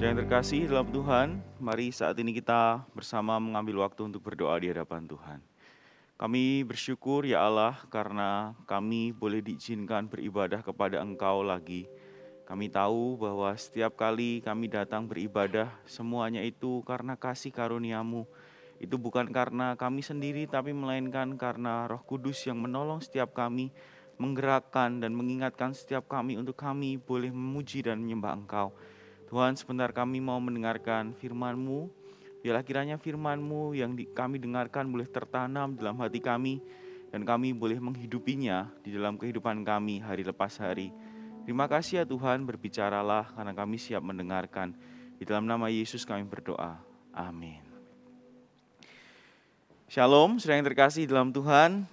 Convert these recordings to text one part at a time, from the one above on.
Yang terkasih dalam Tuhan, mari saat ini kita bersama mengambil waktu untuk berdoa di hadapan Tuhan. Kami bersyukur ya Allah karena kami boleh diizinkan beribadah kepada Engkau lagi. Kami tahu bahwa setiap kali kami datang beribadah, semuanya itu karena kasih karunia-Mu. Itu bukan karena kami sendiri, tapi melainkan karena Roh Kudus yang menolong setiap kami, menggerakkan dan mengingatkan setiap kami untuk kami boleh memuji dan menyembah Engkau. Tuhan, sebentar kami mau mendengarkan firman-Mu. Biarlah kiranya firman-Mu yang kami dengarkan boleh tertanam dalam hati kami, dan kami boleh menghidupinya di dalam kehidupan kami hari lepas hari. Terima kasih ya Tuhan, berbicaralah karena kami siap mendengarkan. Di dalam nama Yesus kami berdoa. Amin. Shalom, saudara yang terkasih dalam Tuhan.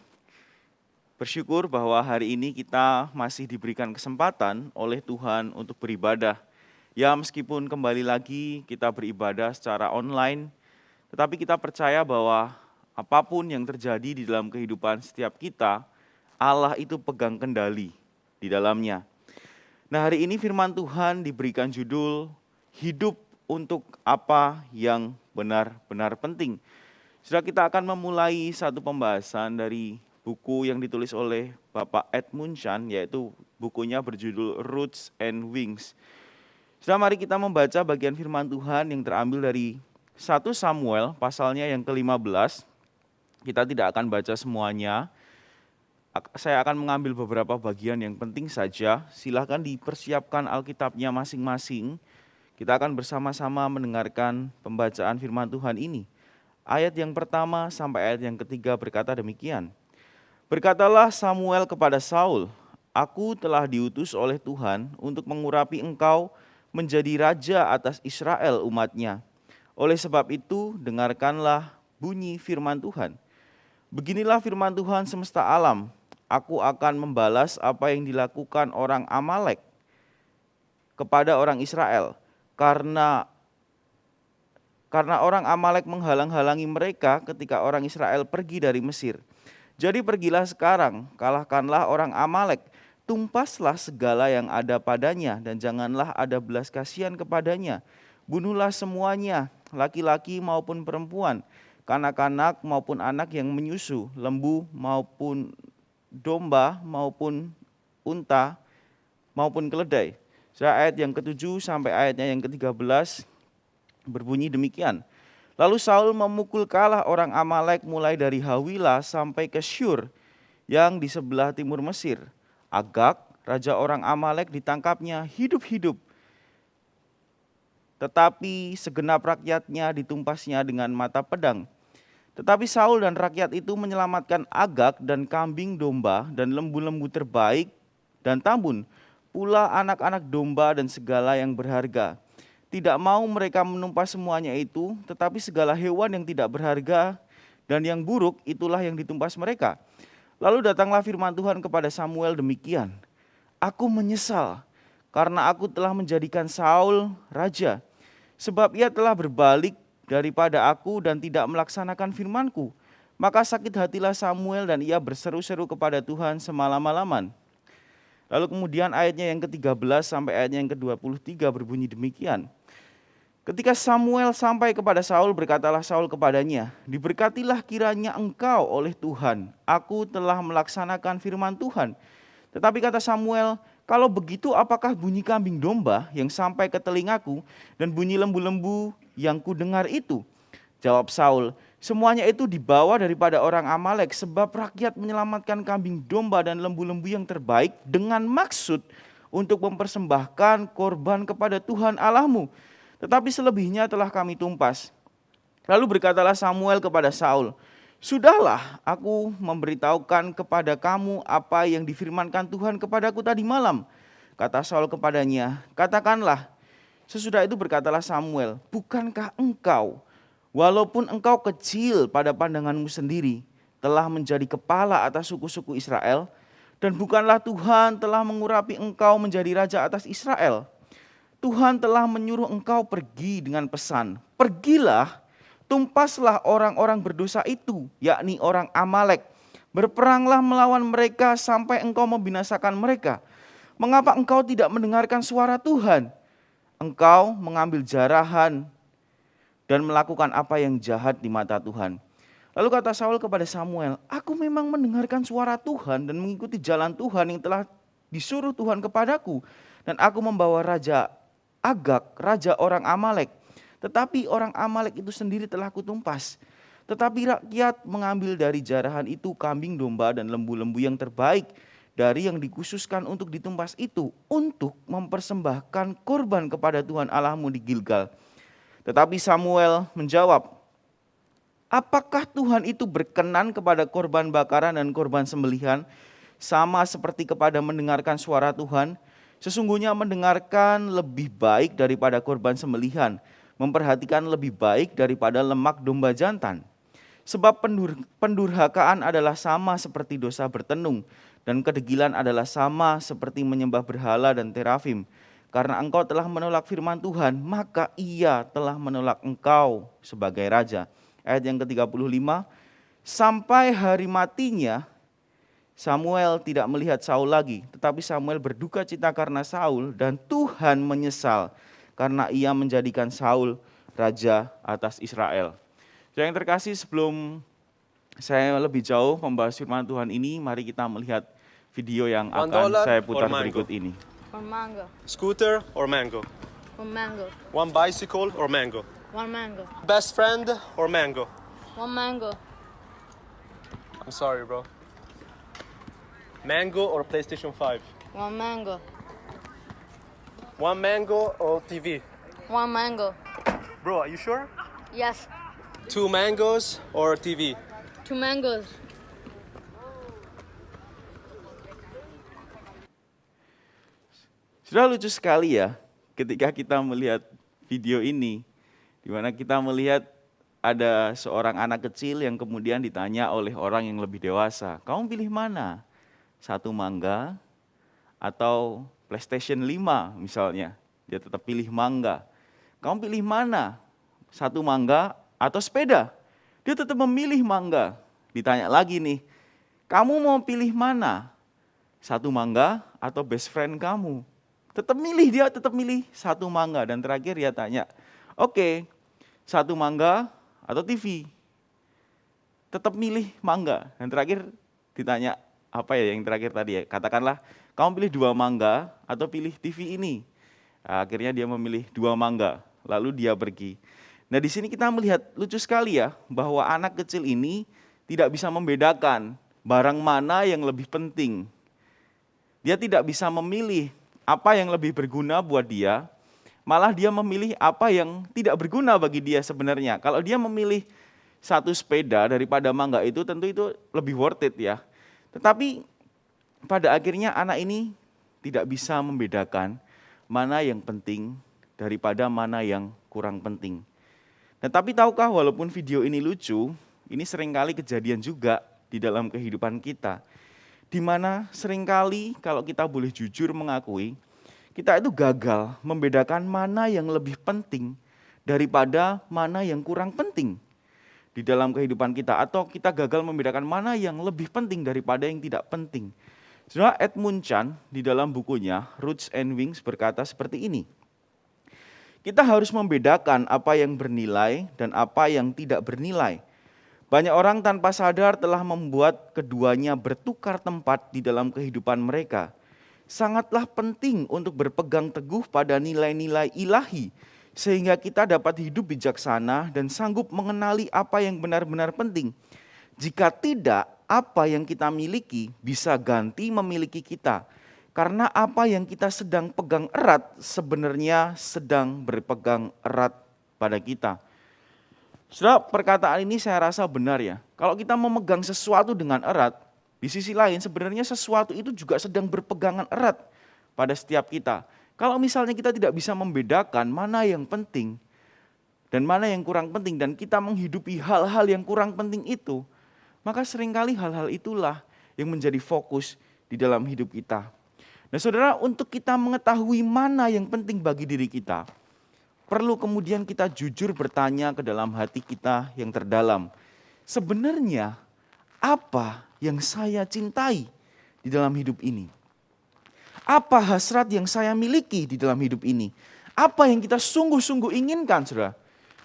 Bersyukur bahwa hari ini kita masih diberikan kesempatan oleh Tuhan untuk beribadah. Ya, meskipun kembali lagi kita beribadah secara online, tetapi kita percaya bahwa apapun yang terjadi di dalam kehidupan setiap kita, Allah itu pegang kendali di dalamnya. Nah, hari ini firman Tuhan diberikan judul Hidup untuk apa yang benar-benar penting. Sudah kita akan memulai satu pembahasan dari buku yang ditulis oleh Bapak Edmund Chan, yaitu bukunya berjudul Roots and Wings. Sudah, mari kita membaca bagian firman Tuhan yang terambil dari 1 Samuel pasalnya yang ke-15. Kita tidak akan baca semuanya. Saya akan mengambil beberapa bagian yang penting saja. Silakan dipersiapkan Alkitabnya masing-masing. Kita akan bersama-sama mendengarkan pembacaan firman Tuhan ini. Ayat yang pertama sampai ayat yang ketiga berkata demikian. Berkatalah Samuel kepada Saul, "Aku telah diutus oleh Tuhan untuk mengurapi engkau menjadi raja atas Israel umatnya. Oleh sebab itu, dengarkanlah bunyi firman Tuhan. Beginilah firman Tuhan semesta alam, aku akan membalas apa yang dilakukan orang Amalek kepada orang Israel, karena orang Amalek menghalang-halangi mereka ketika orang Israel pergi dari Mesir. Jadi pergilah sekarang, kalahkanlah orang Amalek, tumpaslah segala yang ada padanya dan janganlah ada belas kasihan kepadanya. Bunuhlah semuanya, laki-laki maupun perempuan, kanak-kanak maupun anak yang menyusu, lembu maupun domba maupun unta maupun keledai." Ayat yang ke-7 sampai ayatnya yang ke-13 berbunyi demikian. Lalu Saul memukul kalah orang Amalek mulai dari Hawilah sampai ke Syur yang di sebelah timur Mesir. Agag, raja orang Amalek, ditangkapnya hidup-hidup, tetapi segenap rakyatnya ditumpasnya dengan mata pedang. Tetapi Saul dan rakyat itu menyelamatkan Agag dan kambing domba dan lembu-lembu terbaik dan tambun, pula anak-anak domba dan segala yang berharga. Tidak mau mereka menumpas semuanya itu, tetapi segala hewan yang tidak berharga dan yang buruk itulah yang ditumpas mereka. Lalu datanglah firman Tuhan kepada Samuel demikian, "Aku menyesal karena aku telah menjadikan Saul raja, sebab ia telah berbalik daripada aku dan tidak melaksanakan firman-Ku." Maka sakit hatilah Samuel dan ia berseru-seru kepada Tuhan semalam-malaman. Lalu kemudian ayatnya yang ke-13 sampai ayatnya yang ke-23 berbunyi demikian. Ketika Samuel sampai kepada Saul, berkatalah Saul kepadanya, "Diberkatilah kiranya engkau oleh Tuhan, aku telah melaksanakan firman Tuhan." Tetapi kata Samuel, "Kalau begitu apakah bunyi kambing domba yang sampai ke telingaku dan bunyi lembu-lembu yang kudengar itu?" Jawab Saul, "Semuanya itu dibawa daripada orang Amalek, sebab rakyat menyelamatkan kambing domba dan lembu-lembu yang terbaik dengan maksud untuk mempersembahkan korban kepada Tuhan Allahmu. Tetapi selebihnya telah kami tumpas." Lalu berkatalah Samuel kepada Saul, "Sudahlah, aku memberitahukan kepada kamu apa yang difirmankan Tuhan kepadaku tadi malam." Kata Saul kepadanya, "Katakanlah." Sesudah itu berkatalah Samuel, "Bukankah engkau, walaupun engkau kecil pada pandanganmu sendiri, telah menjadi kepala atas suku-suku Israel? Dan bukanlah Tuhan telah mengurapi engkau menjadi raja atas Israel? Tuhan telah menyuruh engkau pergi dengan pesan, pergilah, tumpaslah orang-orang berdosa itu, yakni orang Amalek. Berperanglah melawan mereka sampai engkau membinasakan mereka. Mengapa engkau tidak mendengarkan suara Tuhan? engkau mengambil jarahan dan melakukan apa yang jahat di mata Tuhan. Lalu kata Saul kepada Samuel, aku memang mendengarkan suara Tuhan dan mengikuti jalan Tuhan yang telah disuruh Tuhan kepadaku. Dan aku membawa Raja Agag, raja orang Amalek. Tetapi orang Amalek itu sendiri telah kutumpas. Tetapi rakyat mengambil dari jarahan itu kambing domba dan lembu-lembu yang terbaik dari yang dikhususkan untuk ditumpas itu, untuk mempersembahkan korban kepada Tuhan Allahmu di Gilgal. Tetapi Samuel menjawab, apakah Tuhan itu berkenan kepada korban bakaran dan korban sembelihan, sama seperti kepada mendengarkan suara Tuhan? Sesungguhnya mendengarkan lebih baik daripada korban sembelihan, memperhatikan lebih baik daripada lemak domba jantan. Sebab pendurhakaan adalah sama seperti dosa bertenung, dan kedegilan adalah sama seperti menyembah berhala dan terafim. Karena engkau telah menolak firman Tuhan, maka ia telah menolak engkau sebagai raja. Ayat yang ke-35, sampai hari matinya Samuel tidak melihat Saul lagi, tetapi Samuel berduka cita karena Saul, dan Tuhan menyesal karena ia menjadikan Saul raja atas Israel. Yang terkasih, sebelum saya lebih jauh membahas firman Tuhan ini, mari kita melihat video yang akan saya putar berikut ini. Or mango. Scooter or mango? Or mango. One bicycle or mango? One mango. Best friend or mango? One mango. I'm sorry, bro. Mango or PlayStation 5? One mango. One mango or TV? One mango. Bro, are you sure? Yes. Two mangoes or TV? Two mangoes. Sudah lucu sekali ya ketika kita melihat video ini, di mana kita melihat ada seorang anak kecil yang kemudian ditanya oleh orang yang lebih dewasa, kamu pilih mana? Satu mangga atau PlayStation 5 misalnya, dia tetap pilih mangga. Kamu pilih mana? Satu mangga atau sepeda? Dia tetap memilih mangga. Ditanya lagi nih, kamu mau pilih mana? Satu mangga atau best friend kamu? Dia tetap milih satu mangga. Dan terakhir dia tanya, oke, satu mangga atau TV? Tetap milih mangga. Dan terakhir ditanya, apa ya yang terakhir tadi ya? Katakanlah, kamu pilih 2 mangga atau pilih TV ini? Nah, akhirnya dia memilih 2 mangga, lalu dia pergi. Nah, di sini kita melihat lucu sekali ya, bahwa anak kecil ini tidak bisa membedakan barang mana yang lebih penting. Dia tidak bisa memilih apa yang lebih berguna buat dia, malah dia memilih apa yang tidak berguna bagi dia sebenarnya. Kalau dia memilih satu sepeda daripada mangga itu, tentu itu lebih worth it ya. Tetapi pada akhirnya anak ini tidak bisa membedakan mana yang penting daripada mana yang kurang penting. Nah, tapi tahukah walaupun video ini lucu, ini seringkali kejadian juga di dalam kehidupan kita. Di mana seringkali kalau kita boleh jujur mengakui, kita itu gagal membedakan mana yang lebih penting daripada mana yang kurang penting di dalam kehidupan kita. Atau kita gagal membedakan mana yang lebih penting daripada yang tidak penting. Saudara, Edmund Chan di dalam bukunya Roots and Wings berkata seperti ini. Kita harus membedakan apa yang bernilai dan apa yang tidak bernilai. Banyak orang tanpa sadar telah membuat keduanya bertukar tempat di dalam kehidupan mereka. Sangatlah penting untuk berpegang teguh pada nilai-nilai ilahi, sehingga kita dapat hidup bijaksana dan sanggup mengenali apa yang benar-benar penting. Jika tidak, apa yang kita miliki bisa ganti memiliki kita. Karena apa yang kita sedang pegang erat sebenarnya sedang berpegang erat pada kita. Saudara, perkataan ini saya rasa benar ya. Kalau kita memegang sesuatu dengan erat, di sisi lain sebenarnya sesuatu itu juga sedang berpegangan erat pada setiap kita. Kalau misalnya kita tidak bisa membedakan mana yang penting dan mana yang kurang penting, dan kita menghidupi hal-hal yang kurang penting itu, maka seringkali hal-hal itulah yang menjadi fokus di dalam hidup kita. Nah saudara, untuk kita mengetahui mana yang penting bagi diri kita, perlu kemudian kita jujur bertanya ke dalam hati kita yang terdalam. Sebenarnya apa yang saya cintai di dalam hidup ini? Apa hasrat yang saya miliki di dalam hidup ini? apa yang kita sungguh-sungguh inginkan, saudara,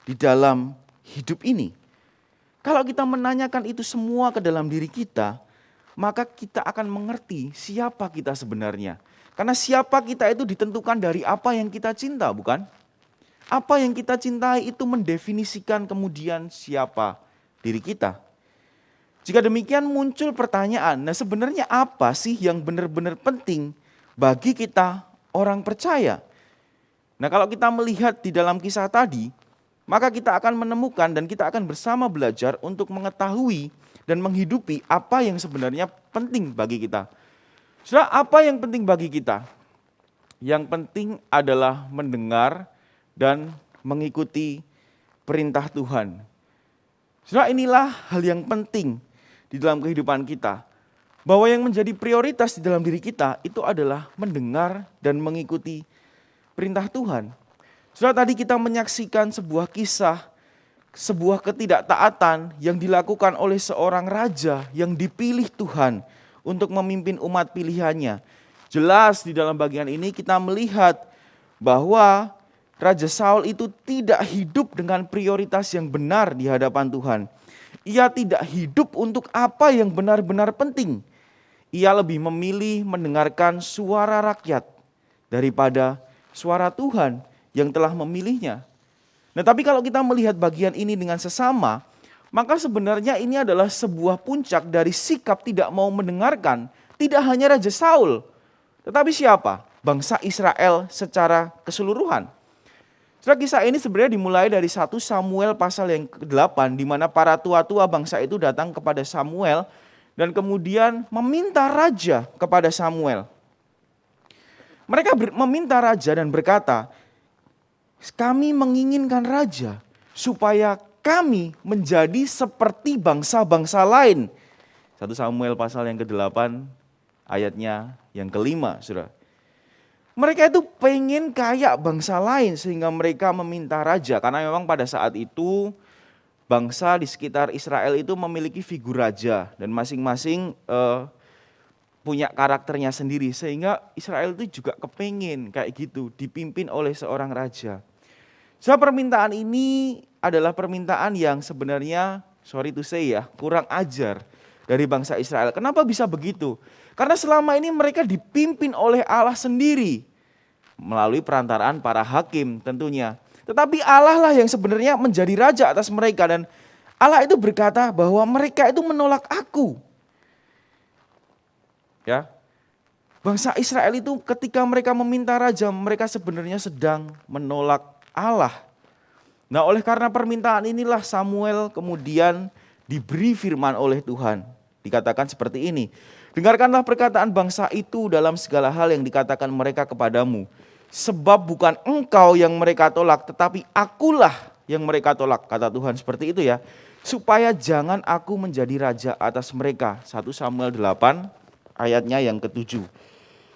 di dalam hidup ini. Kalau kita menanyakan itu semua ke dalam diri kita, maka kita akan mengerti siapa kita sebenarnya. Karena siapa kita itu ditentukan dari apa yang kita cinta, bukan? Apa yang kita cintai itu mendefinisikan kemudian siapa diri kita. Jika demikian muncul pertanyaan, nah sebenarnya apa sih yang benar-benar penting bagi kita orang percaya? Nah kalau kita melihat di dalam kisah tadi, maka kita akan menemukan dan kita akan bersama belajar untuk mengetahui dan menghidupi apa yang sebenarnya penting bagi kita. Saudara, apa yang penting bagi kita? Yang penting adalah mendengar dan mengikuti perintah Tuhan. Saudara, inilah hal yang penting di dalam kehidupan kita. Bahwa yang menjadi prioritas di dalam diri kita itu adalah mendengar dan mengikuti perintah Tuhan. Saudara, tadi kita menyaksikan sebuah kisah, sebuah ketidaktaatan yang dilakukan oleh seorang raja yang dipilih Tuhan untuk memimpin umat pilihannya. Jelas di dalam bagian ini kita melihat bahwa Raja Saul itu tidak hidup dengan prioritas yang benar di hadapan Tuhan. Ia tidak hidup untuk apa yang benar-benar penting. Ia lebih memilih mendengarkan suara rakyat daripada suara Tuhan yang telah memilihnya. Nah, tapi kalau kita melihat bagian ini dengan sesama, maka sebenarnya ini adalah sebuah puncak dari sikap tidak mau mendengarkan, tidak hanya Raja Saul, tetapi siapa? Bangsa Israel secara keseluruhan. Setelah kisah ini sebenarnya dimulai dari 1 Samuel pasal yang ke-8, di mana para tua-tua bangsa itu datang kepada Samuel dan kemudian meminta raja kepada Samuel. Mereka meminta raja dan berkata, kami menginginkan raja supaya kami menjadi seperti bangsa-bangsa lain. 1 Samuel pasal yang ke-8 ayatnya yang ke-5, saudara. Mereka itu pengen kayak bangsa lain sehingga mereka meminta raja. Karena memang pada saat itu bangsa di sekitar Israel itu memiliki figur raja. Dan masing-masing punya karakternya sendiri. Sehingga Israel itu juga kepengen kayak gitu dipimpin oleh seorang raja. Permintaan ini adalah permintaan yang sebenarnya, sorry to say ya, kurang ajar dari bangsa Israel. Kenapa bisa begitu? Karena selama ini mereka dipimpin oleh Allah sendiri melalui perantaraan para hakim tentunya. Tetapi Allah lah yang sebenarnya menjadi raja atas mereka dan Allah itu berkata bahwa mereka itu menolak aku. Ya. Bangsa Israel itu ketika mereka meminta raja, mereka sebenarnya sedang menolak Allah. Nah, oleh karena permintaan inilah Samuel kemudian diberi firman oleh Tuhan. Dikatakan seperti ini, dengarkanlah perkataan bangsa itu dalam segala hal yang dikatakan mereka kepadamu. Sebab bukan engkau yang mereka tolak, tetapi akulah yang mereka tolak. Kata Tuhan seperti itu ya. Supaya jangan aku menjadi raja atas mereka. 1 Samuel 8 ayatnya yang ke-7.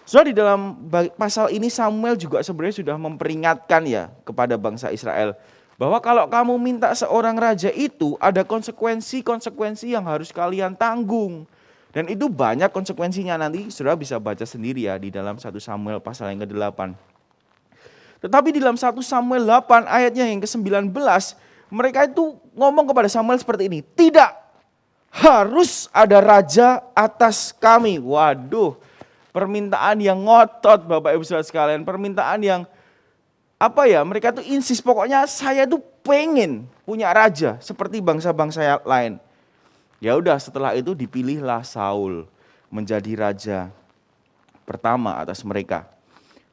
So di dalam pasal ini Samuel juga sebenarnya sudah memperingatkan ya kepada bangsa Israel. Bahwa kalau kamu minta seorang raja itu ada konsekuensi-konsekuensi yang harus kalian tanggung. Dan itu banyak konsekuensinya, nanti saudara bisa baca sendiri ya di dalam 1 Samuel pasal yang ke-8. Tetapi di dalam 1 Samuel 8 ayatnya yang ke-19 mereka itu ngomong kepada Samuel seperti ini. Tidak harus ada raja atas kami. Waduh. Permintaan yang ngotot Bapak Ibu Saudara sekalian, permintaan yang mereka tuh insist, pokoknya saya tuh pengen punya raja seperti bangsa-bangsa lain. Ya udah, setelah itu dipilihlah Saul menjadi raja pertama atas mereka.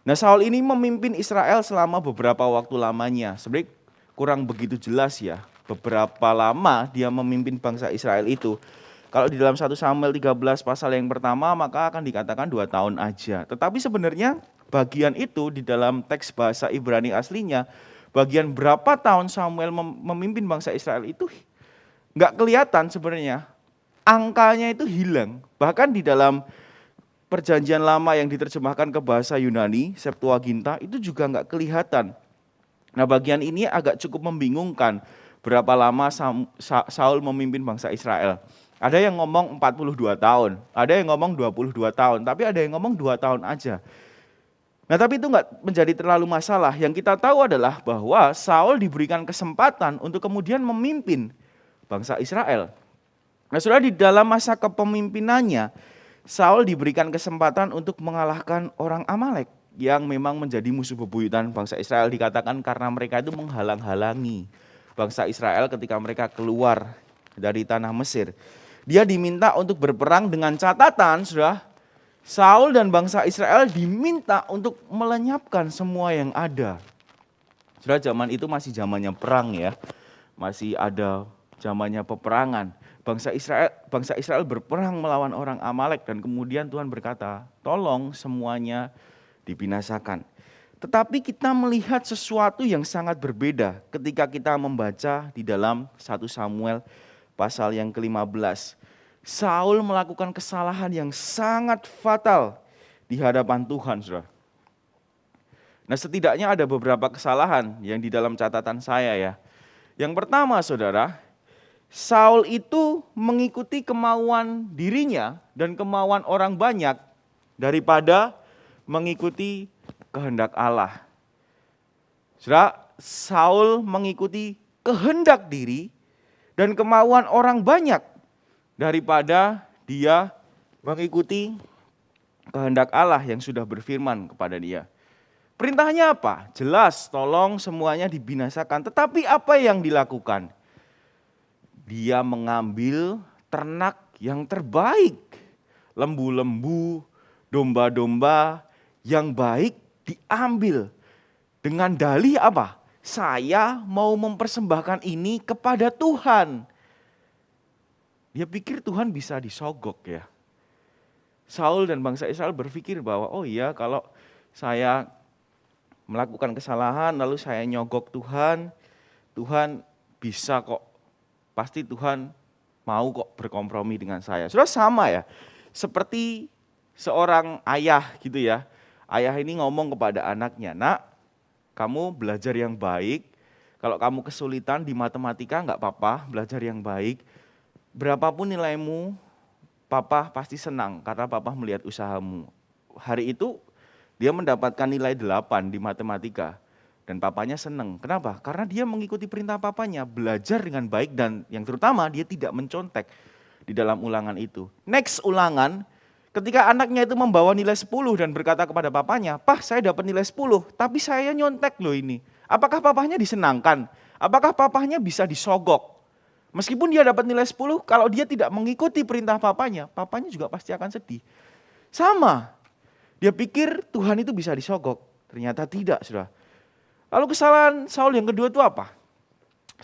Nah, Saul ini memimpin Israel selama beberapa waktu lamanya. Sebenarnya kurang begitu jelas ya beberapa lama dia memimpin bangsa Israel itu. Kalau di dalam 1 Samuel 13 pasal yang pertama maka akan dikatakan 2 tahun aja. Tetapi sebenarnya bagian itu di dalam teks bahasa Ibrani aslinya, bagian berapa tahun Samuel memimpin bangsa Israel itu nggak kelihatan sebenarnya. Angkanya itu hilang. Bahkan di dalam perjanjian lama yang diterjemahkan ke bahasa Yunani, Septuaginta, itu juga nggak kelihatan. Nah, bagian ini agak cukup membingungkan berapa lama Saul memimpin bangsa Israel. Ada yang ngomong 42 tahun, ada yang ngomong 22 tahun, tapi ada yang ngomong 2 tahun aja. Nah, tapi itu nggak menjadi terlalu masalah. Yang kita tahu adalah bahwa Saul diberikan kesempatan untuk kemudian memimpin bangsa Israel. Nah, saudara, di dalam masa kepemimpinannya, Saul diberikan kesempatan untuk mengalahkan orang Amalek yang memang menjadi musuh bebuyutan bangsa Israel. Dikatakan karena mereka itu menghalang-halangi bangsa Israel ketika mereka keluar dari tanah Mesir. Dia diminta untuk berperang dengan catatan, saudara, Saul dan bangsa Israel diminta untuk melenyapkan semua yang ada. Saudara, zaman itu masih zamannya perang ya. Masih ada zamannya peperangan. Bangsa Israel berperang melawan orang Amalek dan kemudian Tuhan berkata, tolong semuanya dibinasakan. Tetapi kita melihat sesuatu yang sangat berbeda ketika kita membaca di dalam 1 Samuel pasal yang ke-15. Saul melakukan kesalahan yang sangat fatal di hadapan Tuhan, saudara. Nah, setidaknya ada beberapa kesalahan yang di dalam catatan saya ya. Yang pertama, saudara, Saul itu mengikuti kemauan dirinya dan kemauan orang banyak daripada mengikuti kehendak Allah. Saudara, Saul mengikuti kehendak diri dan kemauan orang banyak daripada dia mengikuti kehendak Allah yang sudah berfirman kepada dia. Perintahnya apa? Jelas, tolong semuanya dibinasakan. Tetapi apa yang dilakukan? Dia mengambil ternak yang terbaik. Lembu-lembu, domba-domba yang baik diambil. Dengan dalih apa? Saya mau mempersembahkan ini kepada Tuhan. Dia pikir Tuhan bisa disogok ya. Saul dan bangsa Israel berpikir bahwa oh iya, kalau saya melakukan kesalahan lalu saya nyogok Tuhan, Tuhan bisa kok, pasti Tuhan mau kok berkompromi dengan saya. Sudah sama ya, seperti seorang ayah gitu ya. Ayah ini ngomong kepada anaknya, nak, kamu belajar yang baik, kalau kamu kesulitan di matematika enggak apa-apa, belajar yang baik. Berapapun nilaimu, papa pasti senang karena papa melihat usahamu. Hari itu dia mendapatkan nilai 8 di matematika dan papanya senang. Kenapa? Karena dia mengikuti perintah papanya, belajar dengan baik dan yang terutama dia tidak mencontek di dalam ulangan itu. Next ulangan, ketika anaknya itu membawa nilai 10 dan berkata kepada papanya, "Pah, saya dapat nilai 10, tapi saya nyontek loh ini." Apakah papahnya disenangkan? Apakah papahnya bisa disogok? Meskipun dia dapat nilai 10, kalau dia tidak mengikuti perintah papanya juga pasti akan sedih. Sama, dia pikir Tuhan itu bisa disogok. Ternyata tidak, saudara. Lalu kesalahan Saul yang kedua itu apa?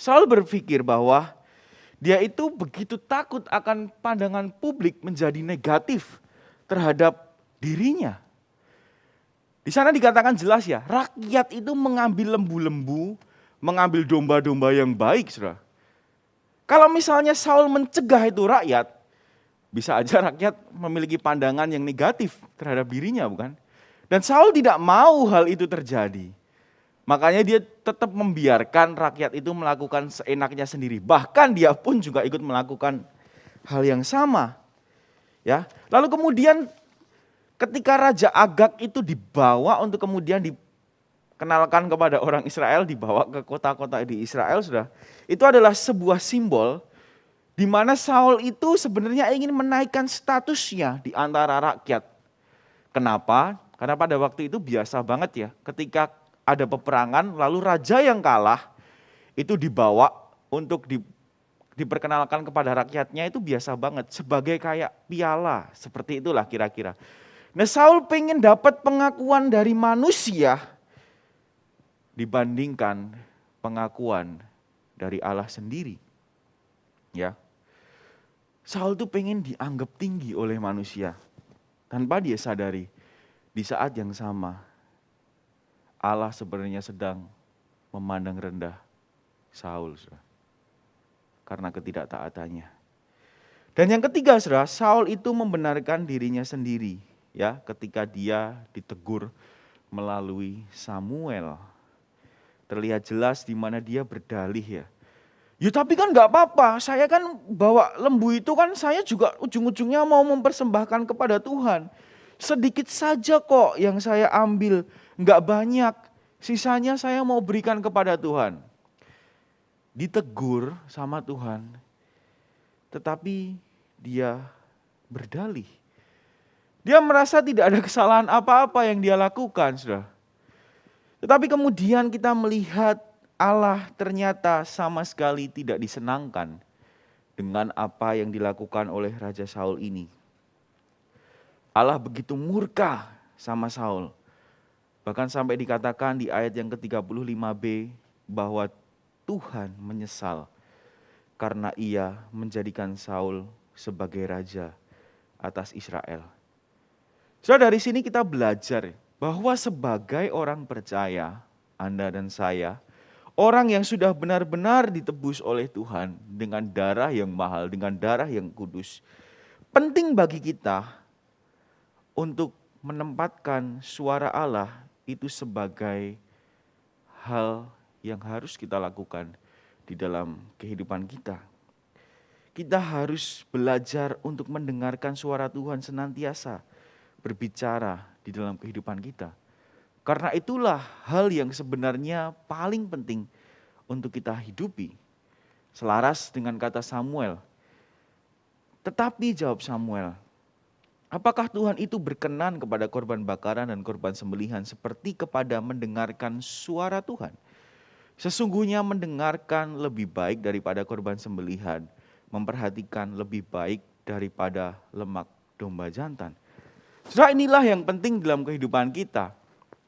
Saul berpikir bahwa dia itu begitu takut akan pandangan publik menjadi negatif terhadap dirinya. Di sana dikatakan jelas ya, rakyat itu mengambil lembu-lembu, mengambil domba-domba yang baik, saudara. Kalau misalnya Saul mencegah itu rakyat, bisa aja rakyat memiliki pandangan yang negatif terhadap dirinya, bukan? Dan Saul tidak mau hal itu terjadi. Makanya dia tetap membiarkan rakyat itu melakukan seenaknya sendiri. Bahkan dia pun juga ikut melakukan hal yang sama. Ya. Lalu kemudian ketika Raja Agag itu dibawa untuk kemudian dikenalkan kepada orang Israel, dibawa ke kota-kota di Israel, sudah. Itu adalah sebuah simbol di mana Saul itu sebenarnya ingin menaikkan statusnya di antara rakyat. Kenapa? Karena pada waktu itu biasa banget ya, ketika ada peperangan lalu raja yang kalah itu dibawa untuk diperkenalkan kepada rakyatnya, itu biasa banget sebagai kayak piala, seperti itulah kira-kira. Nah, Saul pengen dapat pengakuan dari manusia dibandingkan pengakuan dari Allah sendiri. Ya. Saul tuh pengen dianggap tinggi oleh manusia tanpa dia sadari di saat yang sama Allah sebenarnya sedang memandang rendah Saul, saudara, karena ketidaktaatannya. Dan yang ketiga, saudara, Saul itu membenarkan dirinya sendiri, ya, ketika dia ditegur melalui Samuel. Terlihat jelas di mana dia berdalih ya. Ya tapi kan nggak apa-apa, saya kan bawa lembu itu kan saya juga ujung-ujungnya mau mempersembahkan kepada Tuhan. Sedikit saja kok yang saya ambil, nggak banyak. Sisanya saya mau berikan kepada Tuhan. Ditegur sama Tuhan, tetapi dia berdalih. Dia merasa tidak ada kesalahan apa-apa yang dia lakukan, saudara. Tetapi kemudian kita melihat Allah ternyata sama sekali tidak disenangkan dengan apa yang dilakukan oleh Raja Saul ini. Allah begitu murka sama Saul. Bahkan sampai dikatakan di ayat yang ke-35b bahwa Tuhan menyesal karena ia menjadikan Saul sebagai raja atas Israel. So dari sini kita belajar bahwa sebagai orang percaya, Anda dan saya, orang yang sudah benar-benar ditebus oleh Tuhan dengan darah yang mahal, dengan darah yang kudus, penting bagi kita untuk menempatkan suara Allah itu sebagai hal yang harus kita lakukan di dalam kehidupan kita. Kita harus belajar untuk mendengarkan suara Tuhan senantiasa berbicara di dalam kehidupan kita. Karena itulah hal yang sebenarnya paling penting untuk kita hidupi. Selaras dengan kata Samuel. Tetapi jawab Samuel, apakah Tuhan itu berkenan kepada korban bakaran dan korban sembelihan seperti kepada mendengarkan suara Tuhan? Sesungguhnya mendengarkan lebih baik daripada korban sembelihan, memperhatikan lebih baik daripada lemak domba jantan. Saudara, inilah yang penting dalam kehidupan kita.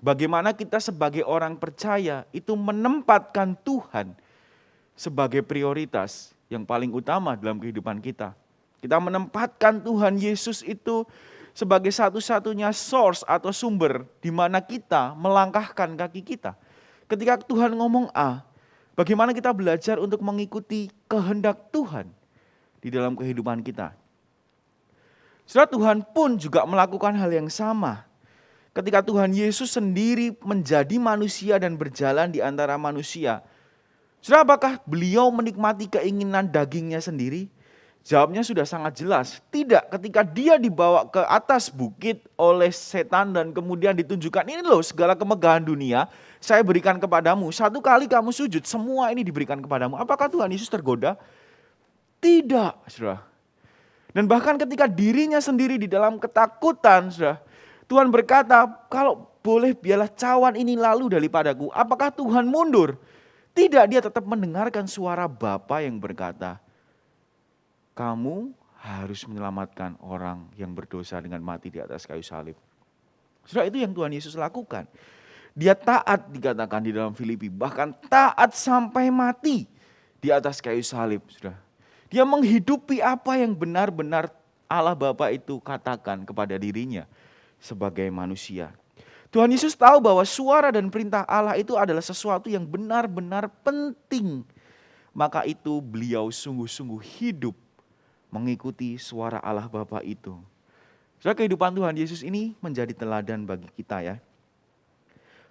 Bagaimana kita sebagai orang percaya itu menempatkan Tuhan sebagai prioritas yang paling utama dalam kehidupan kita. Kita menempatkan Tuhan Yesus itu sebagai satu-satunya source atau sumber di mana kita melangkahkan kaki kita. Ketika Tuhan ngomong A, bagaimana kita belajar untuk mengikuti kehendak Tuhan di dalam kehidupan kita. Saudara, Tuhan pun juga melakukan hal yang sama. Ketika Tuhan Yesus sendiri menjadi manusia dan berjalan di antara manusia, saudara, apakah beliau menikmati keinginan dagingnya sendiri? Jawabnya sudah sangat jelas. Tidak, ketika dia dibawa ke atas bukit oleh setan dan kemudian ditunjukkan, ini loh segala kemegahan dunia saya berikan kepadamu. Satu kali kamu sujud, semua ini diberikan kepadamu. Apakah Tuhan Yesus tergoda? Tidak, saudara. Dan bahkan ketika dirinya sendiri di dalam ketakutan, saudara, Tuhan berkata, kalau boleh biarlah cawan ini lalu daripadaku. Apakah Tuhan mundur? Tidak, dia tetap mendengarkan suara Bapa yang berkata, kamu harus menyelamatkan orang yang berdosa dengan mati di atas kayu salib. Saudara, itu yang Tuhan Yesus lakukan. Dia taat dikatakan di dalam Filipi, bahkan taat sampai mati di atas kayu salib. Saudara. Dia menghidupi apa yang benar-benar Allah Bapa itu katakan kepada dirinya sebagai manusia. Tuhan Yesus tahu bahwa suara dan perintah Allah itu adalah sesuatu yang benar-benar penting. Maka itu beliau sungguh-sungguh hidup mengikuti suara Allah Bapa itu. Saudara, kehidupan Tuhan Yesus ini menjadi teladan bagi kita ya.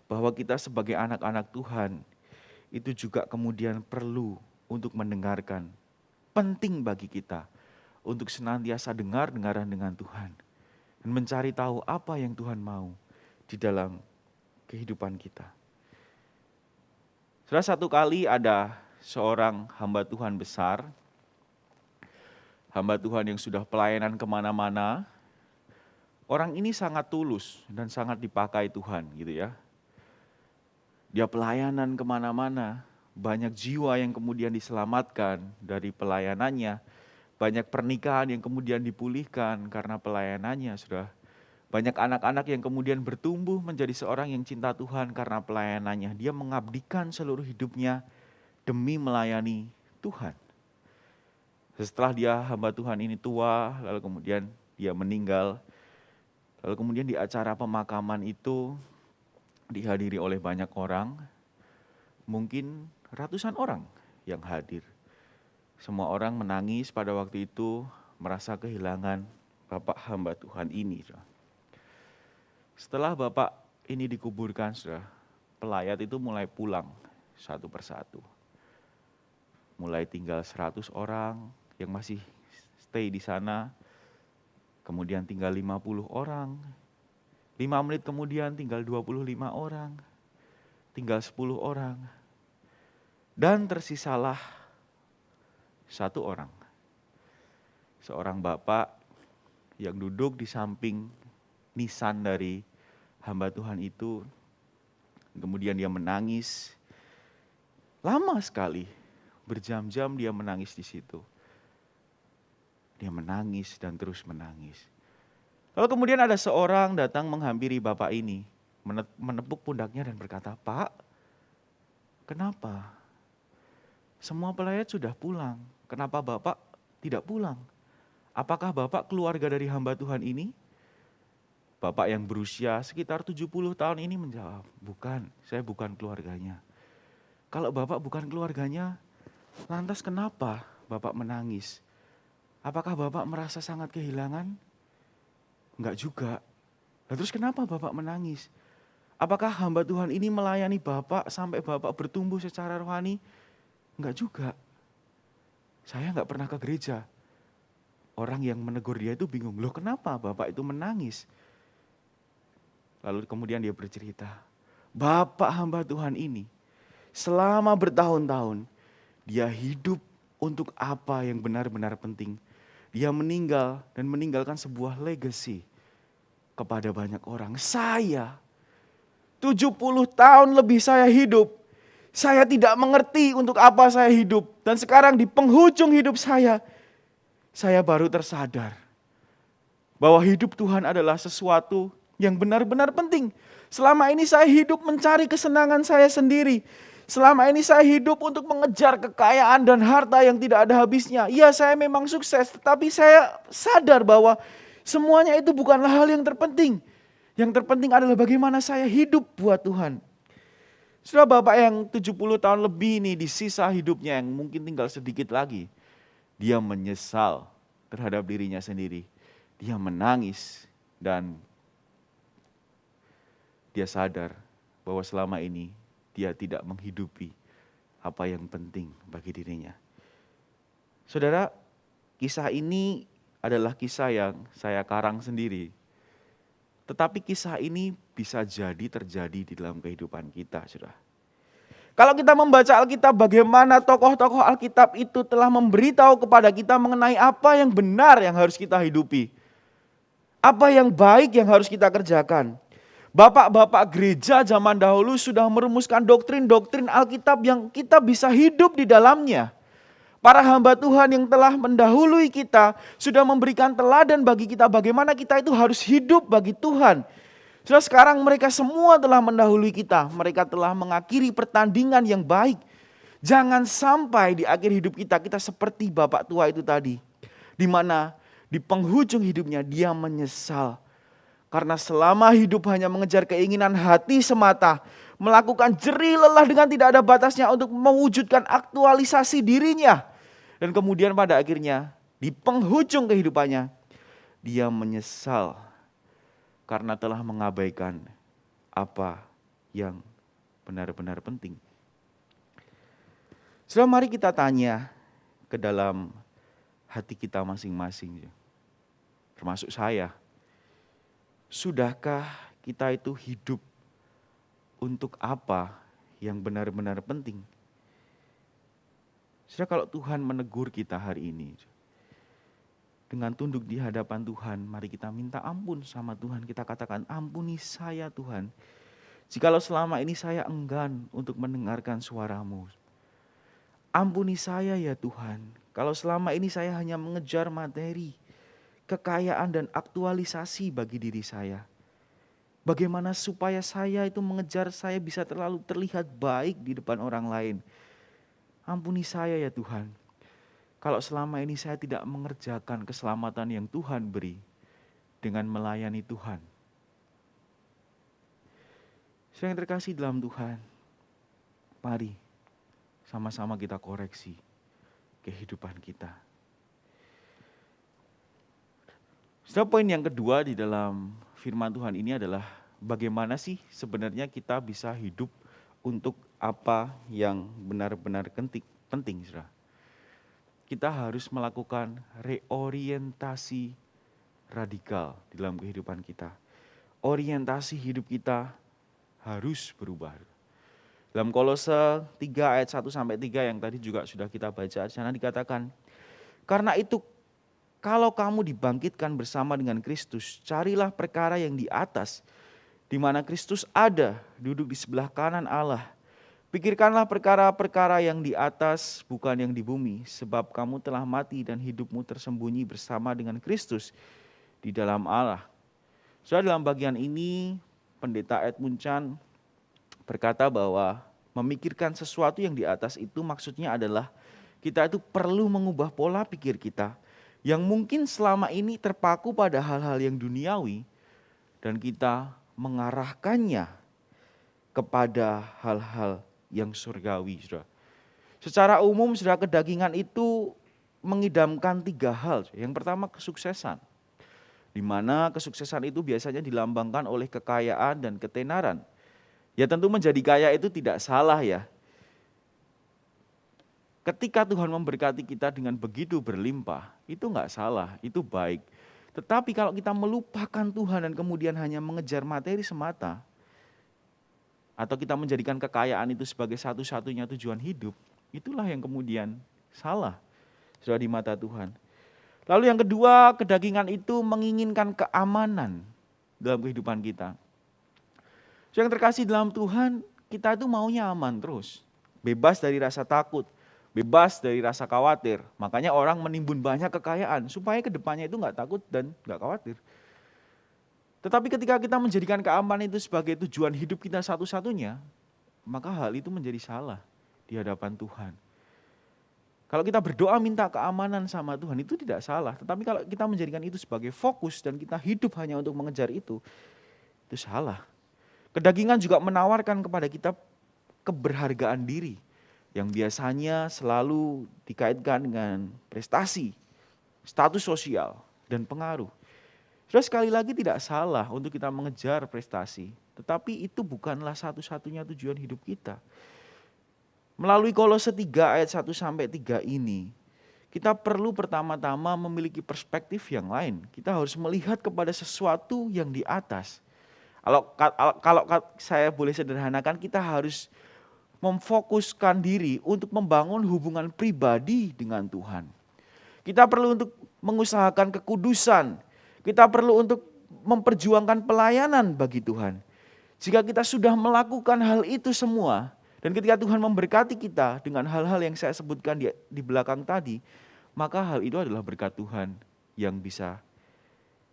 Bahwa kita sebagai anak-anak Tuhan itu juga kemudian perlu untuk mendengarkan. Penting bagi kita untuk senantiasa dengar-dengaran dengan Tuhan. Dan mencari tahu apa yang Tuhan mau di dalam kehidupan kita. Saudara, satu kali ada seorang hamba Tuhan besar, hamba Tuhan yang sudah pelayanan kemana-mana. Orang ini sangat tulus dan sangat dipakai Tuhan gitu ya. Dia pelayanan kemana-mana, banyak jiwa yang kemudian diselamatkan dari pelayanannya. Banyak pernikahan yang kemudian dipulihkan karena pelayanannya, sudah. Banyak anak-anak yang kemudian bertumbuh menjadi seorang yang cinta Tuhan karena pelayanannya. Dia mengabdikan seluruh hidupnya demi melayani Tuhan. Setelah dia hamba Tuhan ini tua, lalu kemudian dia meninggal. Lalu kemudian di acara pemakaman itu dihadiri oleh banyak orang, mungkin ratusan orang yang hadir. Semua orang menangis pada waktu itu, merasa kehilangan Bapak hamba Tuhan ini. Setelah Bapak ini dikuburkan, pelayat itu mulai pulang satu persatu. Mulai tinggal 100 orang yang masih stay di sana, kemudian tinggal 50 orang, 5 menit kemudian tinggal 25 orang, tinggal 10 orang. Dan tersisalah 1 orang. Seorang bapak yang duduk di samping nisan dari hamba Tuhan itu. Kemudian dia menangis. Lama sekali, berjam-jam dia menangis di situ. Dia menangis dan terus menangis. Lalu kemudian ada seorang datang menghampiri bapak ini, menepuk pundaknya dan berkata, "Pak, kenapa? Semua pelayat sudah pulang, kenapa bapak tidak pulang? Apakah bapak keluarga dari hamba Tuhan ini?" Bapak yang berusia sekitar 70 tahun ini menjawab, "Bukan, saya bukan keluarganya." "Kalau bapak bukan keluarganya, lantas kenapa bapak menangis? Apakah bapak merasa sangat kehilangan?" "Enggak juga." "Lah terus kenapa bapak menangis? Apakah hamba Tuhan ini melayani bapak sampai bapak bertumbuh secara rohani?" "Enggak juga. Saya enggak pernah ke gereja." Orang yang menegur dia itu bingung, "Loh kenapa bapak itu menangis?" Lalu kemudian dia bercerita, bapak hamba Tuhan ini selama bertahun-tahun dia hidup untuk apa yang benar-benar penting. Dia meninggal dan meninggalkan sebuah legacy kepada banyak orang. Saya 70 tahun lebih saya hidup. Saya tidak mengerti untuk apa saya hidup. Dan sekarang di penghujung hidup saya baru tersadar bahwa hidup Tuhan adalah sesuatu yang benar-benar penting. Selama ini saya hidup mencari kesenangan saya sendiri. Selama ini saya hidup untuk mengejar kekayaan dan harta yang tidak ada habisnya. Ya, saya memang sukses, tetapi saya sadar bahwa semuanya itu bukanlah hal yang terpenting. Yang terpenting adalah bagaimana saya hidup buat Tuhan. Sudah bapak yang 70 tahun lebih ini di sisa hidupnya yang mungkin tinggal sedikit lagi. Dia menyesal terhadap dirinya sendiri. Dia menangis dan dia sadar bahwa selama ini dia tidak menghidupi apa yang penting bagi dirinya. Saudara, kisah ini adalah kisah yang saya karang sendiri. Tetapi kisah ini bisa jadi terjadi di dalam kehidupan kita, saudara. Kalau kita membaca Alkitab, bagaimana tokoh-tokoh Alkitab itu telah memberitahu kepada kita mengenai apa yang benar yang harus kita hidupi. Apa yang baik yang harus kita kerjakan. Bapak-bapak gereja zaman dahulu sudah merumuskan doktrin-doktrin Alkitab yang kita bisa hidup di dalamnya. Para hamba Tuhan yang telah mendahului kita sudah memberikan teladan bagi kita bagaimana kita itu harus hidup bagi Tuhan. Sudah sekarang mereka semua telah mendahului kita. Mereka telah mengakhiri pertandingan yang baik. Jangan sampai di akhir hidup kita seperti bapak tua itu tadi. Di mana di penghujung hidupnya dia menyesal. Karena selama hidup hanya mengejar keinginan hati semata, melakukan jerih lelah dengan tidak ada batasnya untuk mewujudkan aktualisasi dirinya. Dan kemudian pada akhirnya di penghujung kehidupannya, dia menyesal karena telah mengabaikan apa yang benar-benar penting. Saudara, mari kita tanya ke dalam hati kita masing-masing. Termasuk saya. Sudahkah kita itu hidup untuk apa yang benar-benar penting? Saudara, kalau Tuhan menegur kita hari ini, dengan tunduk di hadapan Tuhan, mari kita minta ampun sama Tuhan. Kita katakan, "Ampuni saya Tuhan, jikalau selama ini saya enggan untuk mendengarkan suara-Mu. Ampuni saya ya Tuhan, kalau selama ini saya hanya mengejar materi, kekayaan dan aktualisasi bagi diri saya. Bagaimana supaya saya itu mengejar saya bisa terlalu terlihat baik di depan orang lain. Ampuni saya ya Tuhan, kalau selama ini saya tidak mengerjakan keselamatan yang Tuhan beri dengan melayani Tuhan." Saya yang terkasih dalam Tuhan, mari sama-sama kita koreksi kehidupan kita. Setelah poin yang kedua di dalam firman Tuhan ini adalah bagaimana sih sebenarnya kita bisa hidup untuk apa yang benar-benar penting, saudara. Kita harus melakukan reorientasi radikal di dalam kehidupan kita. orientasi hidup kita harus berubah. Dalam Kolose 3 ayat 1 sampai 3 yang tadi juga sudah kita baca, di sana dikatakan, karena itu kalau kamu dibangkitkan bersama dengan Kristus, carilah perkara yang di atas, di mana Kristus ada, duduk di sebelah kanan Allah. Pikirkanlah perkara-perkara yang di atas, bukan yang di bumi, sebab kamu telah mati dan hidupmu tersembunyi bersama dengan Kristus di dalam Allah. Dalam bagian ini, Pendeta Edmund Chan berkata bahwa memikirkan sesuatu yang di atas itu maksudnya adalah kita itu perlu mengubah pola pikir kita yang mungkin selama ini terpaku pada hal-hal yang duniawi dan kita mengarahkannya kepada hal-hal yang surgawi. Saudara. Secara umum saudara, kedagingan itu mengidamkan 3 hal. Yang pertama kesuksesan, di mana kesuksesan itu biasanya dilambangkan oleh kekayaan dan ketenaran. Ya tentu menjadi kaya itu tidak salah ya. Ketika Tuhan memberkati kita dengan begitu berlimpah, itu enggak salah, itu baik. Tetapi kalau kita melupakan Tuhan dan kemudian hanya mengejar materi semata, atau kita menjadikan kekayaan itu sebagai satu-satunya tujuan hidup, itulah yang kemudian salah sudah di mata Tuhan. Lalu yang kedua, kedagingan itu menginginkan keamanan dalam kehidupan kita. Yang terkasih dalam Tuhan, kita itu maunya aman terus. Bebas dari rasa takut, bebas dari rasa khawatir. Makanya orang menimbun banyak kekayaan supaya kedepannya itu enggak takut dan enggak khawatir. Tetapi ketika kita menjadikan keamanan itu sebagai tujuan hidup kita satu-satunya, maka hal itu menjadi salah di hadapan Tuhan. Kalau kita berdoa minta keamanan sama Tuhan itu tidak salah. Tetapi kalau kita menjadikan itu sebagai fokus dan kita hidup hanya untuk mengejar itu salah. Kedagingan juga menawarkan kepada kita keberhargaan diri yang biasanya selalu dikaitkan dengan prestasi, status sosial, dan pengaruh. Terus sekali lagi tidak salah untuk kita mengejar prestasi, tetapi itu bukanlah satu-satunya tujuan hidup kita. Melalui Kolose 3 ayat 1 sampai 3 ini, kita perlu pertama-tama memiliki perspektif yang lain. Kita harus melihat kepada sesuatu yang di atas. Kalau saya boleh sederhanakan, kita harus memfokuskan diri untuk membangun hubungan pribadi dengan Tuhan. Kita perlu untuk mengusahakan kekudusan. Kita perlu untuk memperjuangkan pelayanan bagi Tuhan. Jika kita sudah melakukan hal itu semua, dan ketika Tuhan memberkati kita dengan hal-hal yang saya sebutkan di belakang tadi, maka hal itu adalah berkat Tuhan yang bisa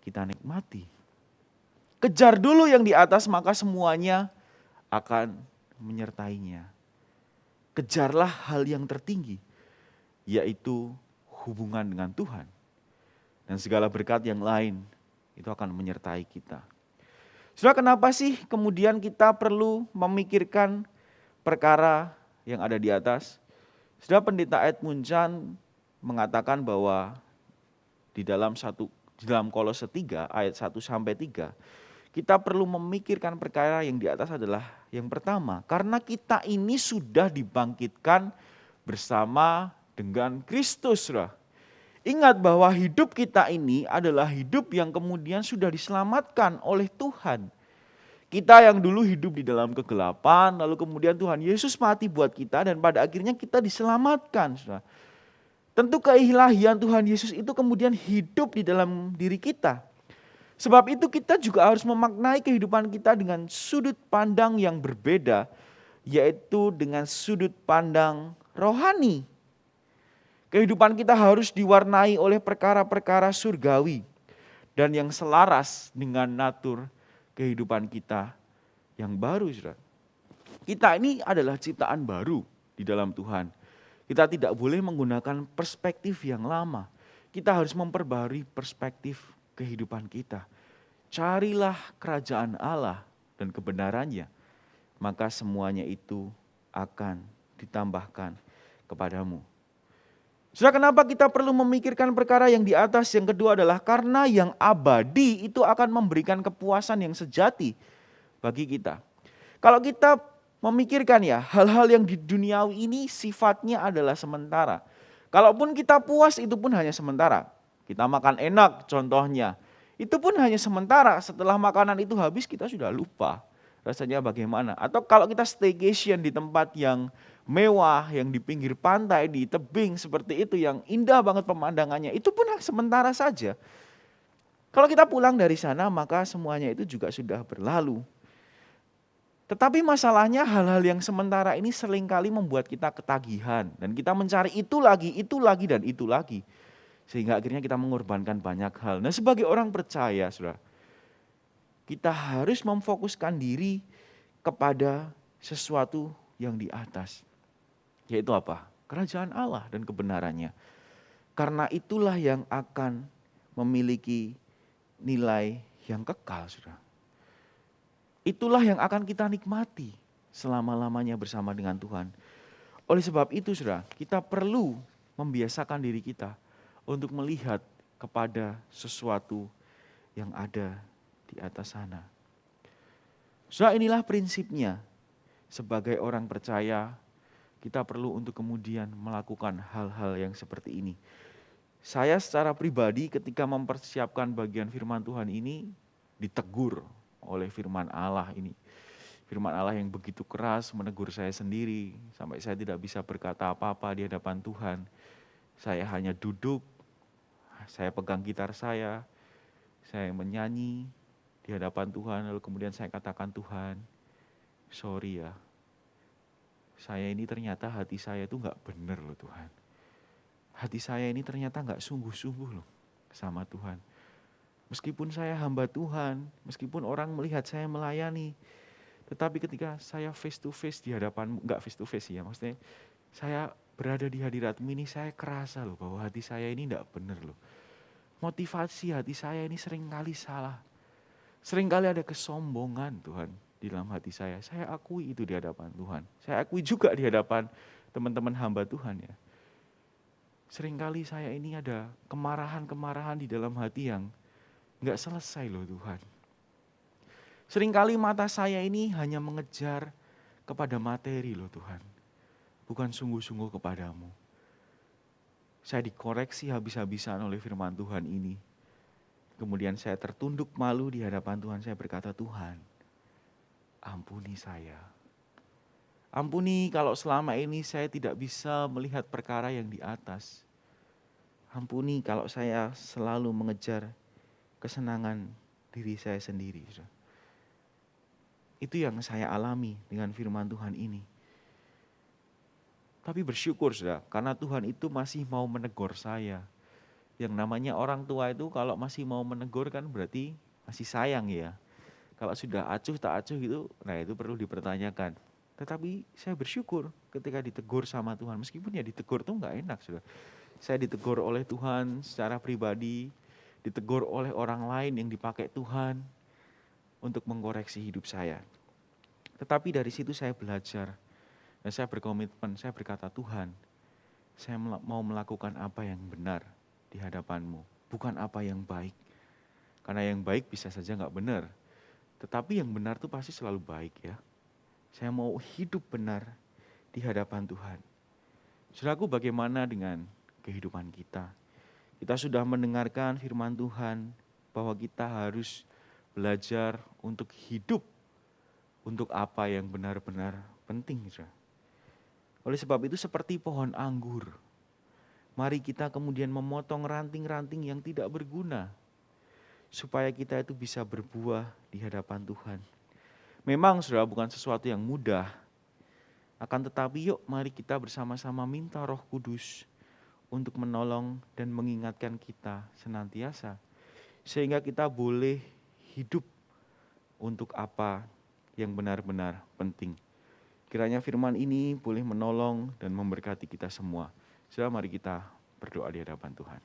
kita nikmati. Kejar dulu yang di atas, maka semuanya akan menyertainya. Kejarlah hal yang tertinggi, yaitu hubungan dengan Tuhan. Dan segala berkat yang lain itu akan menyertai kita. Saudara, kenapa sih kemudian kita perlu memikirkan perkara yang ada di atas? Saudara, Pendeta Edmund Chan mengatakan bahwa di dalam Kolose 3 ayat 1 sampai 3, kita perlu memikirkan perkara yang di atas adalah yang pertama, karena kita ini sudah dibangkitkan bersama dengan Kristus, saudara. Ingat bahwa hidup kita ini adalah hidup yang kemudian sudah diselamatkan oleh Tuhan. Kita yang dulu hidup di dalam kegelapan, lalu kemudian Tuhan Yesus mati buat kita dan pada akhirnya kita diselamatkan. Saudara. Tentu keilahian Tuhan Yesus itu kemudian hidup di dalam diri kita. Sebab itu kita juga harus memaknai kehidupan kita dengan sudut pandang yang berbeda, yaitu dengan sudut pandang rohani. Kehidupan kita harus diwarnai oleh perkara-perkara surgawi dan yang selaras dengan natur kehidupan kita yang baru. Saudara. Kita ini adalah ciptaan baru di dalam Tuhan. Kita tidak boleh menggunakan perspektif yang lama. Kita harus memperbarui perspektif kehidupan kita. Carilah kerajaan Allah dan kebenarannya, maka semuanya itu akan ditambahkan kepadamu. Saudara, kenapa kita perlu memikirkan perkara yang di atas? Yang kedua adalah karena yang abadi itu akan memberikan kepuasan yang sejati bagi kita. Kalau kita memikirkan ya, hal-hal yang di duniawi ini sifatnya adalah sementara. Kalaupun kita puas itu pun hanya sementara. Kita makan enak contohnya, Itu pun hanya sementara, setelah makanan itu habis kita sudah lupa rasanya bagaimana. Atau kalau kita staycation di tempat yang mewah, yang di pinggir pantai, di tebing seperti itu, yang indah banget pemandangannya, itu pun sementara saja. Kalau kita pulang dari sana maka semuanya itu juga sudah berlalu. Tetapi masalahnya hal-hal yang sementara ini seringkali membuat kita ketagihan. Dan kita mencari itu lagi, dan itu lagi. Sehingga akhirnya kita mengorbankan banyak hal. Nah sebagai orang percaya, saudara, kita harus memfokuskan diri kepada sesuatu yang di atas. Yaitu apa? Kerajaan Allah dan kebenarannya. Karena itulah yang akan memiliki nilai yang kekal, saudara. Itulah yang akan kita nikmati selama-lamanya bersama dengan Tuhan. Oleh sebab itu, saudara, kita perlu membiasakan diri kita untuk melihat kepada sesuatu yang ada di atas sana. Saudara, inilah prinsipnya. Sebagai orang percaya, kita perlu untuk kemudian melakukan hal-hal yang seperti ini. Saya secara pribadi ketika mempersiapkan bagian firman Tuhan ini ditegur oleh firman Allah ini. Firman Allah yang begitu keras menegur saya sendiri sampai saya tidak bisa berkata apa-apa di hadapan Tuhan. Saya hanya duduk, saya pegang gitar saya menyanyi di hadapan Tuhan, lalu kemudian saya katakan, Tuhan, sorry ya, saya ini ternyata hati saya itu gak benar loh Tuhan. Hati saya ini ternyata gak sungguh-sungguh loh sama Tuhan. Meskipun saya hamba Tuhan, meskipun orang melihat saya melayani, tetapi ketika saya face to face di hadapan, gak face to face ya, maksudnya saya berada di hadiratmu ini, saya kerasa loh bahwa hati saya ini gak benar loh. Motivasi hati saya ini seringkali salah. Seringkali ada kesombongan Tuhan di dalam hati saya. Saya akui itu di hadapan Tuhan. Saya akui juga di hadapan teman-teman hamba Tuhan ya. Seringkali saya ini ada kemarahan-kemarahan di dalam hati yang gak selesai loh Tuhan. Seringkali mata saya ini hanya mengejar kepada materi loh Tuhan. Bukan sungguh-sungguh kepadamu. Saya dikoreksi habis-habisan oleh firman Tuhan ini. Kemudian saya tertunduk malu di hadapan Tuhan. Saya berkata, Tuhan, ampuni saya. Ampuni kalau selama ini saya tidak bisa melihat perkara yang di atas. Ampuni kalau saya selalu mengejar kesenangan diri saya sendiri. Itu yang saya alami dengan firman Tuhan ini. Tapi bersyukur saudara, karena Tuhan itu masih mau menegur saya. Yang namanya orang tua itu kalau masih mau menegur kan berarti masih sayang ya. Kalau sudah acuh tak acuh gitu, nah itu perlu dipertanyakan. Tetapi saya bersyukur ketika ditegur sama Tuhan. Meskipun ya ditegur tuh gak enak saudara. Saya ditegur oleh Tuhan secara pribadi, ditegur oleh orang lain yang dipakai Tuhan untuk mengkoreksi hidup saya. Tetapi dari situ saya belajar dan saya berkomitmen, saya berkata, Tuhan, saya mau melakukan apa yang benar di hadapan-Mu, bukan apa yang baik. Karena yang baik bisa saja gak benar, tetapi yang benar itu pasti selalu baik ya. Saya mau hidup benar di hadapan Tuhan. Saudaraku, bagaimana dengan kehidupan kita? Kita sudah mendengarkan firman Tuhan bahwa kita harus belajar untuk hidup untuk apa yang benar-benar penting. Oleh sebab itu seperti pohon anggur, mari kita kemudian memotong ranting-ranting yang tidak berguna supaya kita itu bisa berbuah di hadapan Tuhan. Memang saudara bukan sesuatu yang mudah, akan tetapi yuk mari kita bersama-sama minta Roh Kudus untuk menolong dan mengingatkan kita senantiasa. Sehingga kita boleh hidup untuk apa yang benar-benar penting. Kiranya firman ini boleh menolong dan memberkati kita semua. Saudara, mari kita berdoa di hadapan Tuhan.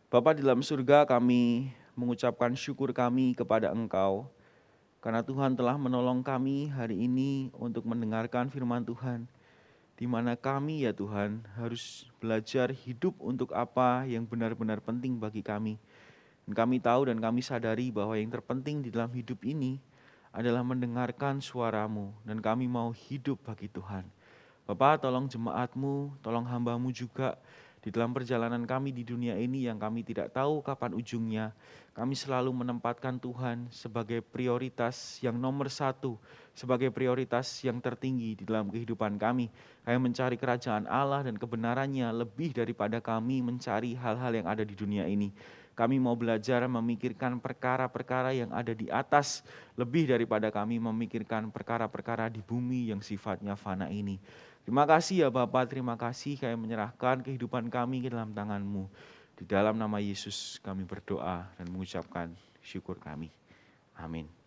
Bapa di dalam surga, kami mengucapkan syukur kami kepada Engkau karena Tuhan telah menolong kami hari ini untuk mendengarkan firman Tuhan, di mana kami ya Tuhan harus belajar hidup untuk apa yang benar-benar penting bagi kami. Dan kami tahu dan kami sadari bahwa yang terpenting di dalam hidup ini adalah mendengarkan suara-Mu, dan kami mau hidup bagi Tuhan. Bapak, tolong jemaat-Mu, tolong hamba-Mu juga di dalam perjalanan kami di dunia ini yang kami tidak tahu kapan ujungnya. Kami selalu menempatkan Tuhan sebagai prioritas yang nomor satu, sebagai prioritas yang tertinggi di dalam kehidupan kami. Kami mencari kerajaan Allah dan kebenarannya lebih daripada kami mencari hal-hal yang ada di dunia ini. Kami mau belajar memikirkan perkara-perkara yang ada di atas, lebih daripada kami memikirkan perkara-perkara di bumi yang sifatnya fana ini. Terima kasih ya Bapak, terima kasih kami menyerahkan kehidupan kami ke dalam tangan-Mu. Di dalam nama Yesus kami berdoa dan mengucapkan syukur kami. Amin.